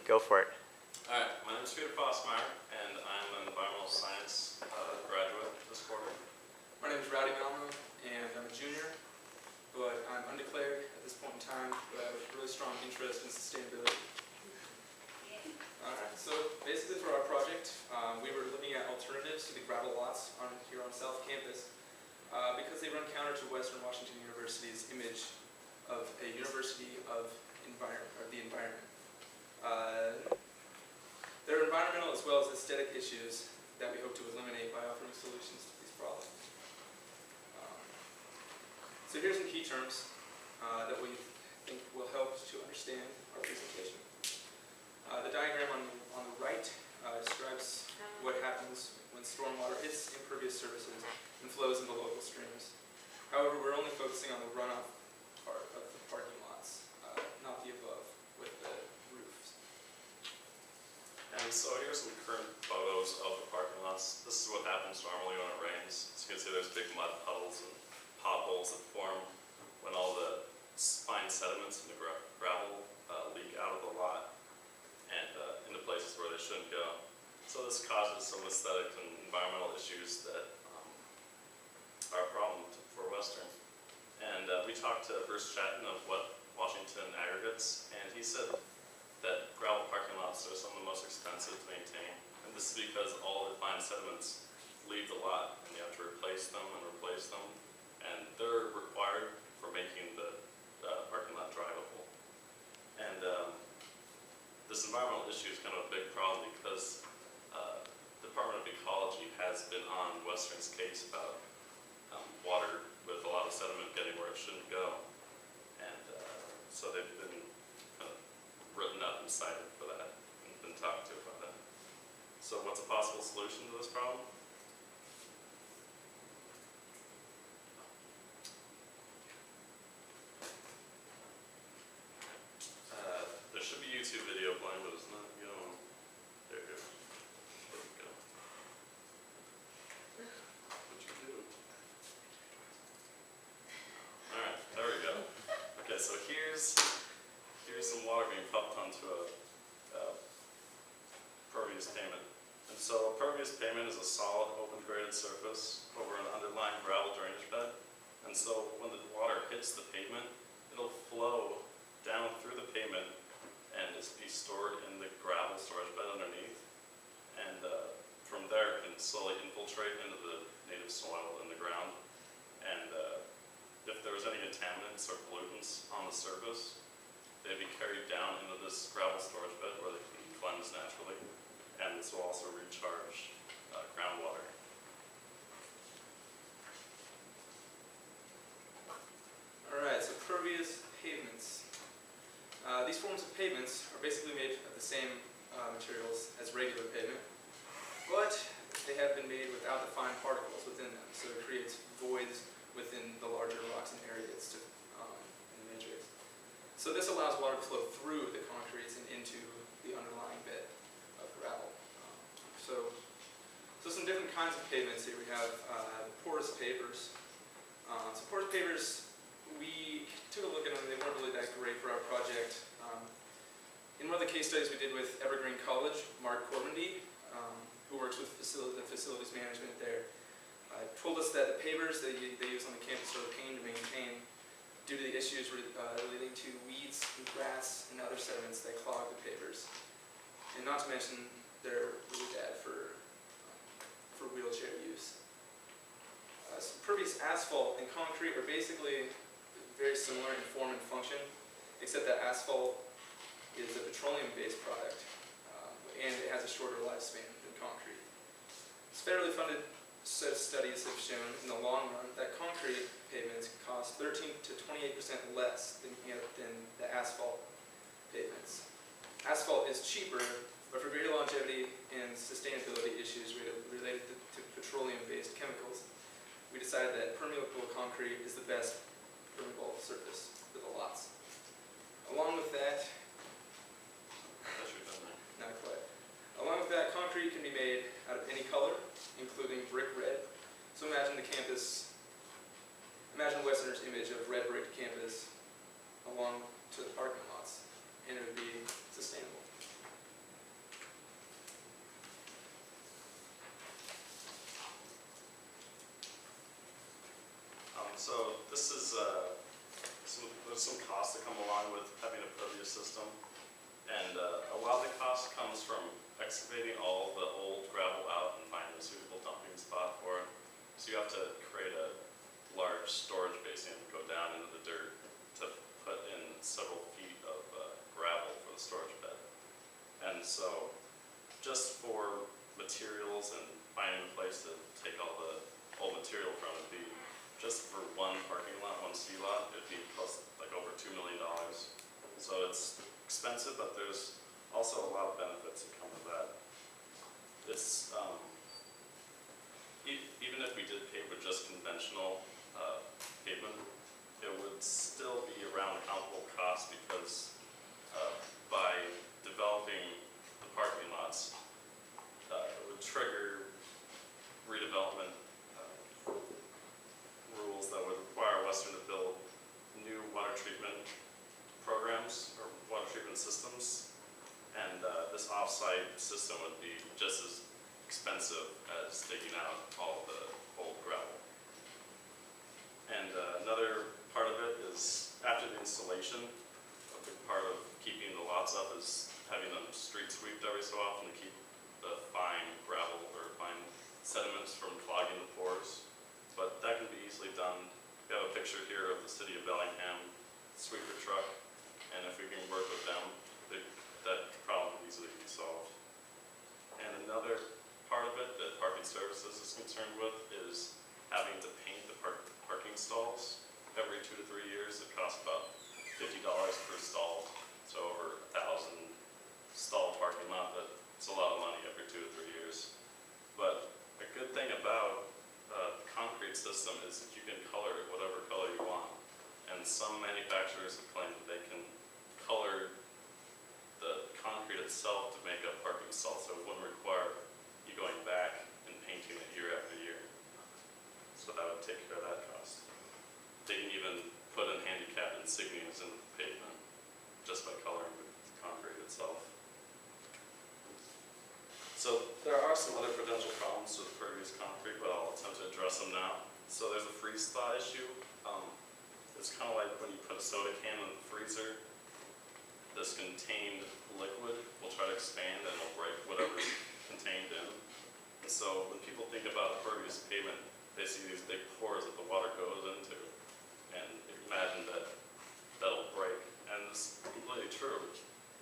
Go for it. Alright, my name is Fosmire, and I'm an environmental science graduate this quarter. My name is Rowdy, Malmo, and I'm a junior, but I'm undeclared at this point in time, but I have a really strong interest in sustainability. Alright, so basically for our project, we were looking at alternatives to the gravel lots here on South Campus because they run counter to Western Washington University's image of a university of the environment. There are environmental as well as aesthetic issues that we hope to eliminate by offering solutions to these problems. So here's some key terms that we think will help to understand our presentation. The diagram on the right describes what happens when stormwater hits impervious surfaces and flows into local streams. However, we're only focusing on the runoff part of the parking lots, not the above with the roofs. And so here's some current photos of the parking lots. This is what happens normally when it rains. As you can see, there's big mud puddles and potholes that form when all the fine sediments and the gravel leak out of the lot and into places where they shouldn't go. So this causes some aesthetic and environmental issues that are a problem for Western. And we talked to Bruce Chatton of Washington Aggregates, and he said that gravel parking lots are some of the most expensive to maintain. And this is because all the fine sediments leave the lot, and you have to replace them and replace them. And they're required for making the parking lot drivable. And this environmental issue is kind of a big problem because the Department of Ecology has been on Western's case about water with a lot of sediment getting where it shouldn't go. And so they've been kind of written up and cited for that and been talked to about that. So what's a possible solution to this problem? There should be a YouTube video playing, but it's not going. There you go. There you go. What'd you do? Alright, there we go. Okay, so here's some water being pumped onto a pervious pavement. And so a pervious pavement is a solid, open graded surface over an underlying gravel drainage bed. And so when the water hits the pavement, it'll flow down through the pavement and just be stored in the gravel storage bed underneath. And from there, it can slowly infiltrate into the native soil in the ground. And if there was any contaminants or pollutants on the surface, they'd be carried down into this gravel storage bed where they can cleanse naturally. And this will also recharge groundwater. Alright, so pervious pavements. These forms of pavements are basically made of the same materials as regular pavement, but they have been made without the fine particles within them, so it creates voids within the larger rocks and areas in the matrix. So this allows water to flow through the concretes and into the underlying bed of gravel. So some different kinds of pavements here. We have porous pavers. So porous pavers, we took a look at them. They weren't really that great for our project. In one of the case studies we did with Evergreen College, Mark Corbandy, who works with the facilities management there, told us that the pavers they use on the campus are a pain to maintain due to the issues relating to weeds and grass and other sediments that clog the pavers. And not to mention, they're really bad for wheelchair use. So pervious asphalt and concrete are basically very similar in form and function, except that asphalt is a petroleum-based product, and it has a shorter lifespan than concrete. It's federally funded studies have shown in the long run that concrete pavements cost 13 to 28% less than the asphalt pavements. Asphalt is cheaper, but for greater longevity and sustainability issues related to petroleum-based chemicals, we decided that permeable concrete is the best permeable surface for the lots. Along with that, not quite. Along with that, concrete can be made out of any color, including brick red. So imagine Westerners' image of red brick campus along to the parking lots, and it would be sustainable. this is, there's some costs that come along with having a pervious system. And a lot of the cost comes from excavating all the old gravel out and finding a suitable dumping spot for it. So you have to create a large storage basin and go down into the dirt to put in several feet of gravel for the storage bed. And so just for materials and finding a place to take all the old material from, it'd be just for one parking lot, one C lot, it'd be close like over $2 million. So it's expensive, but there's also a lot of benefits that come with that. It's even if we did pave with just conventional pavement, it would still be around comparable cost because by developing the parking lots, it would trigger redevelopment rules that would require Western to build new water treatment programs or water treatment systems, and this off-site system would be just as expensive as digging out all the old gravel. And another part of it is after the installation, a big part of keeping the lots up is having them street sweeped every so often to keep the fine gravel or fine sediments from clogging the pores. But that can be easily done. We have a picture here of the city of Bellingham sweeper truck, and if we can work with them, that problem can easily be solved. And another part of it that Parking Services is concerned with is having to paint the parking stalls every 2 to 3 years. It costs about $50 per stall, so over 1,000 stall parking lot, but it's a lot of money every 2 to 3 years. But a good thing about the concrete system is that you can color it whatever color you want. And some manufacturers have claimed that they can color the concrete itself to make a parking stall, so it wouldn't require you going back and painting it year after year. So that would take care of that cost. They can even put in handicap insignias in the pavement just by coloring the concrete itself. So there are some other potential problems with pervious concrete, but I'll attempt to address them now. So there's a freeze thaw issue. It's kind of like when you put a soda can in the freezer. This contained liquid will try to expand and it'll break whatever's contained in. And so when people think about pervious pavement, they see these big pores that the water goes into. And you imagine that that'll break. And it's completely true.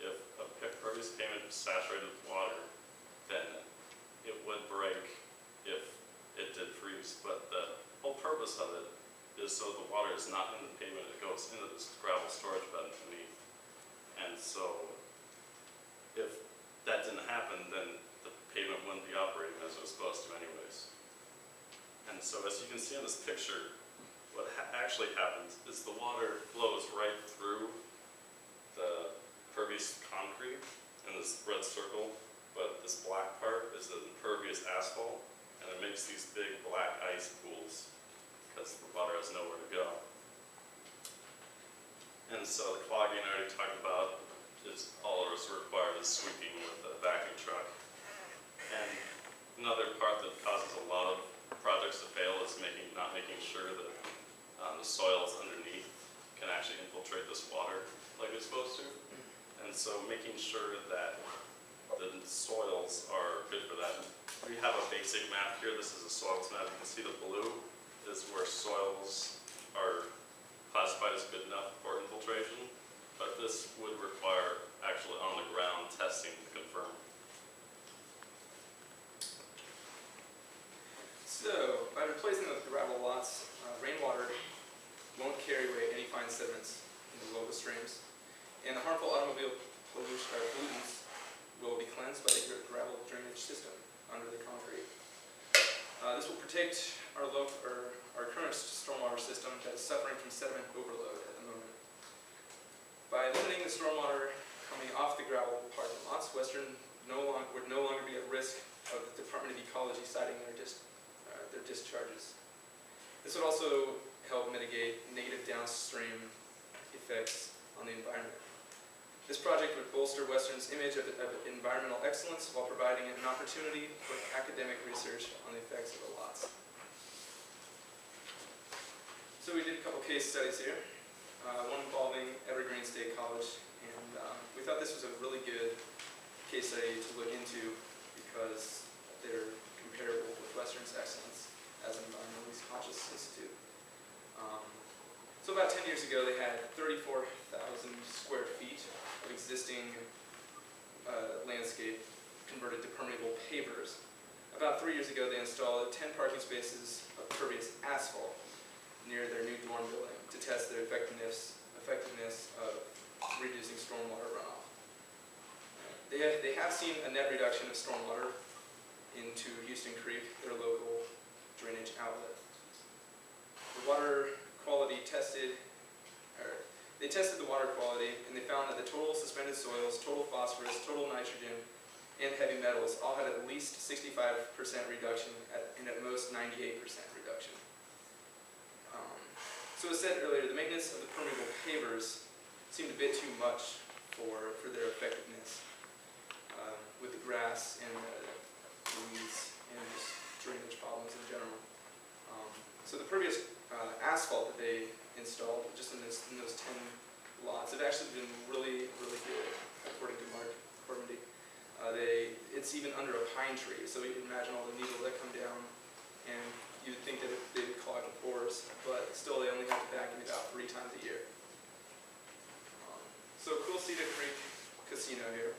If a pervious pavement is saturated with water, then it would break if it did freeze. But the whole purpose of it is so the water is not in the pavement, it goes into this gravel storage bed underneath. And so if that didn't happen, then the pavement wouldn't be operating as it was supposed to anyways. And so as you can see in this picture, what actually happens is the water flows right through the pervious concrete in this red circle, but this black part is the impervious asphalt, and it makes these big black ice pools because the water has nowhere to go. And so the clogging I already talked about is all that is required is sweeping with a vacuum truck. And another part that causes a lot of projects to fail is not making sure that the soils underneath can actually infiltrate this water like it's supposed to. And so making sure that the soils are good for that. We have a basic map here. This is a soils map. You can see the blue is where soils are classified as good enough for infiltration, but this would require actually on the ground testing to confirm. So, by replacing the gravel lots, rainwater won't carry away any fine sediments in the local streams, and the harmful automobile pollutants will be cleansed by the gravel drainage system under the concrete. This will protect our current stormwater system that is suffering from sediment overload at the moment. By limiting the stormwater coming off the gravel parking lots, Western would no longer be at risk of the Department of Ecology citing their discharges. This would also help mitigate negative downstream effects on the environment. This project would bolster Western's image of environmental excellence while providing an opportunity for academic research on the effects of the lots. So So we did a couple case studies here, one involving Evergreen State College, and we thought this was a really good case study to look into because they're comparable with Western's excellence as an environmentally conscious institute. So about 10 years ago, they had 34,000 square feet of existing landscape converted to permeable pavers. About 3 years ago, they installed 10 parking spaces of pervious asphalt near their new dorm building to test their effectiveness of reducing stormwater runoff. They have seen a net reduction of stormwater into Houston Creek, their local drainage outlet. The water quality they tested the water quality, and they found that the total suspended soils, total phosphorus, total nitrogen, and heavy metals all had at least 65% reduction and at most 98% reduction. So as said earlier, the maintenance of the permeable pavers seemed a bit too much for their effectiveness with the grass and the weeds and just drainage problems in general. So the pervious asphalt that they installed just in those 10 lots have actually been really, really good, according to Mark Cormandy. It's even under a pine tree, so you can imagine all the needles that come down, and you'd think that they would clog the pores, but still they only have to vacuum it out 3 times a year. So Cool Cedar Creek Casino here.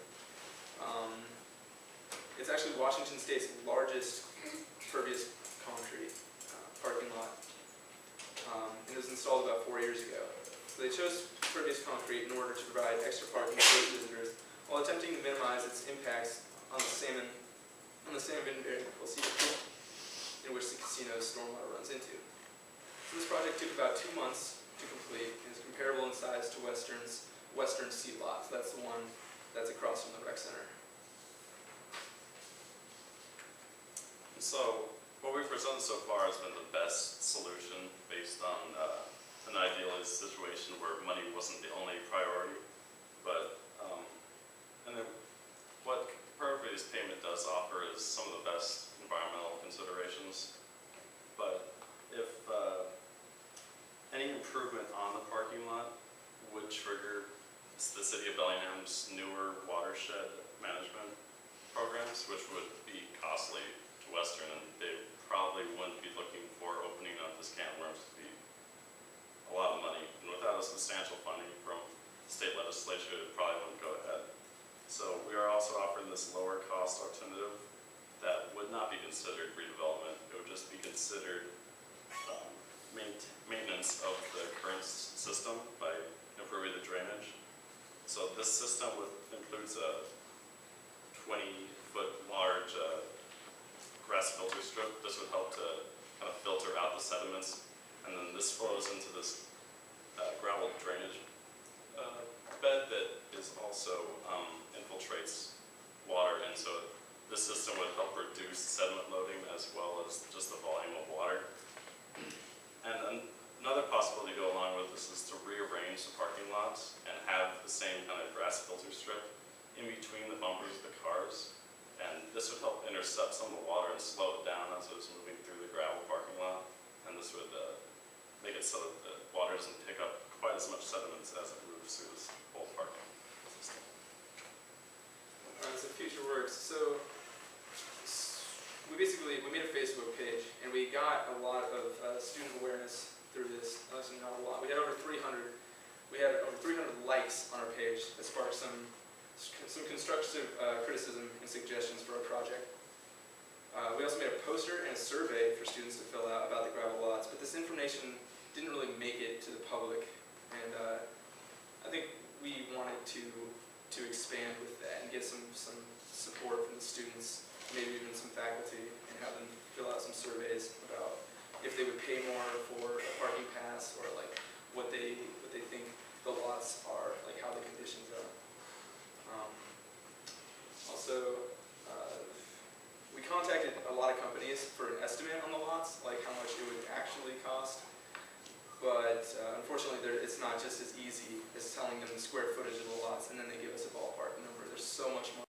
It's actually Washington State's largest pervious concrete parking lot. It was installed about 4 years ago. So they chose pervious concrete in order to provide extra parking for visitors while attempting to minimize its impacts on the salmon bearing Cool Cedar Creek, in which the casino's stormwater runs into. So this project took about 2 months to complete and is comparable in size to Western's Western Sea Lot. So that's the one that's across from the rec center. So what we've presented so far has been the best solution based on an idealized situation where money wasn't the only priority. But what pervious pavement does offer is some of the best environmental considerations. But if any improvement on the parking lot would trigger the City of Bellingham's newer watershed management programs, which would be costly to Western, and they probably wouldn't be looking for opening up this can of worms to be a lot of money. And without a substantial funding from state legislature, it probably wouldn't go ahead. So we are also offering this lower cost alternative that would not be considered redevelopment. It would just be considered maintenance of the current system by improving the drainage. So this system includes a 20-foot large grass filter strip. This would help to kind of filter out the sediments, and then this flows into this gravel drainage bed that is also infiltrates water, and so this system would help reduce sediment loading as well as just the volume of water. And another possibility to go along with this is to rearrange the parking lots and have the same kind of grass filter strip in between the bumpers of the cars. And this would help intercept some of the water and slow it down as it was moving through the gravel parking lot. And this would make it so that the water doesn't pick up quite as much sediments as it moves through this whole parking system. So future works. So we made a Facebook page, and we got a lot of student awareness through this. Actually, not a lot. We had over 300 likes on our page that sparked some constructive criticism and suggestions for our project. We also made a poster and a survey for students to fill out about the gravel lots, but this information didn't really make it to the public, and I think we wanted to expand with that and get some support from the students, maybe even some faculty, and have them fill out some surveys about if they would pay more for a parking pass, or like what they think the lots are, like how the conditions are.